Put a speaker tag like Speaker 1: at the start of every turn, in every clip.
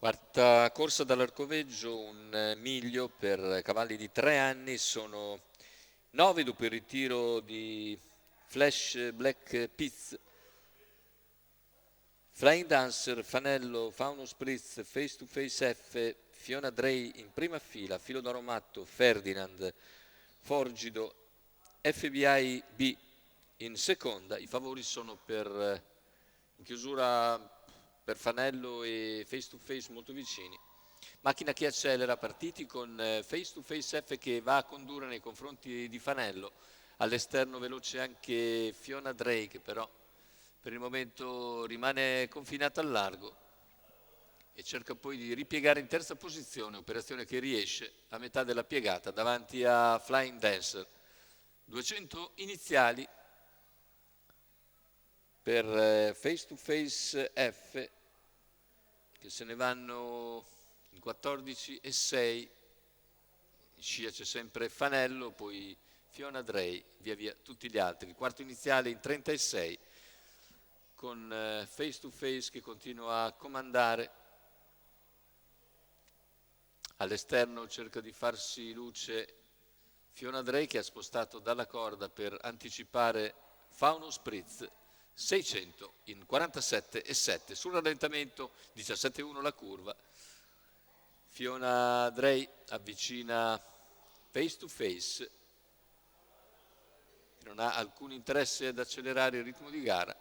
Speaker 1: Quarta corsa dall'Arcoveggio, un miglio per cavalli di 3 anni, sono 9 dopo il ritiro di Flash Black Pitts, Flying Dancer, Fanello, Fauno Spritz, Face to Face F, Fiona Drey in prima fila, Filo d'Oro Matto, Ferdinand, Forgido, FBI B in seconda. I favori sono in chiusura per Fanello e Face to Face molto vicini. Macchina che accelera, partiti con Face to Face F che va a condurre nei confronti di Fanello, all'esterno veloce anche Fiona Drey che però per il momento rimane confinata al largo e cerca poi di ripiegare in terza posizione, operazione che riesce a metà della piegata davanti a Flying Dancer. 200 iniziali per Face to Face F che se ne vanno in 14 e 6, in scia c'è sempre Fanello, poi Fiona Drey, via via tutti gli altri. Il quarto iniziale in 36 con Face to Face che continua a comandare. All'esterno cerca di farsi luce Fiona Drey che ha spostato dalla corda per anticipare Fauno Spritz, 600 in 47 e 7. Sul rallentamento 17,1 la curva. Fiona Drey avvicina Face to Face, non ha alcun interesse ad accelerare il ritmo di gara.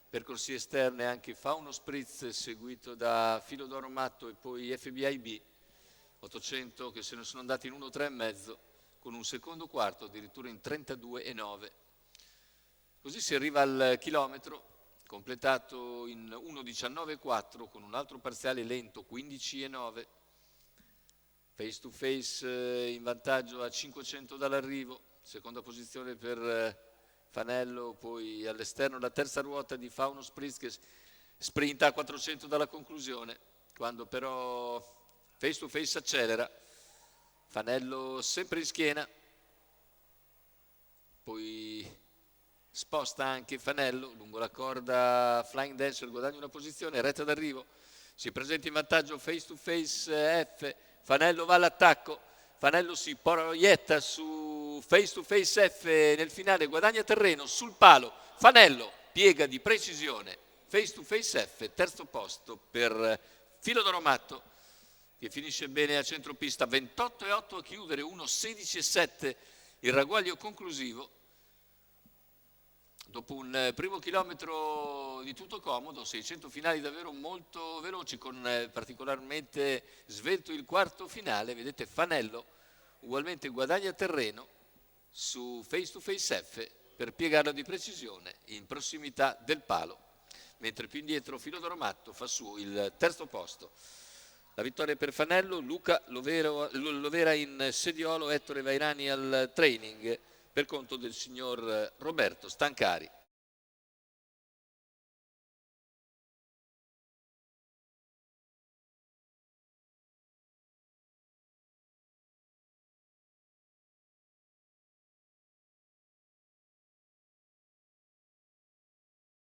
Speaker 1: Percorsi esterne anche Fauno Spritz seguito da Filo d'Oro Matto e poi FBI B, 800 che se ne sono andati in 1,3,5 con un secondo quarto addirittura in 32 e 9. Così si arriva al chilometro completato in 1,19,4 con un altro parziale lento 15 e 9. Face to Face in vantaggio a 500 dall'arrivo, seconda posizione per Fanello, poi all'esterno la terza ruota di Fauno Spritz che sprinta a 400 dalla conclusione, quando però Face to Face accelera, Fanello sempre in schiena, poi sposta anche Fanello lungo la corda, Flying Dancer guadagna una posizione, retta d'arrivo, si presenta in vantaggio Face to Face F, Fanello va all'attacco, Fanello si proietta su Face to Face F nel finale, guadagna terreno sul palo, Fanello piega di precisione, Face to Face F, terzo posto per Filo d'Oro Matto che finisce bene a centropista, 28 e 8 a chiudere, 1,16 e 7 il ragguaglio conclusivo. Dopo un primo chilometro di tutto comodo, 600 finali davvero molto veloci, con particolarmente svelto il quarto finale, vedete Fanello ugualmente guadagna terreno su Face to Face F per piegarlo di precisione in prossimità del palo, mentre più indietro Filo d'Oro Matto fa su il terzo posto. La vittoria per Fanello, Luca Lovera in sediolo, Ettore Vairani al training per conto del signor Roberto Stancari.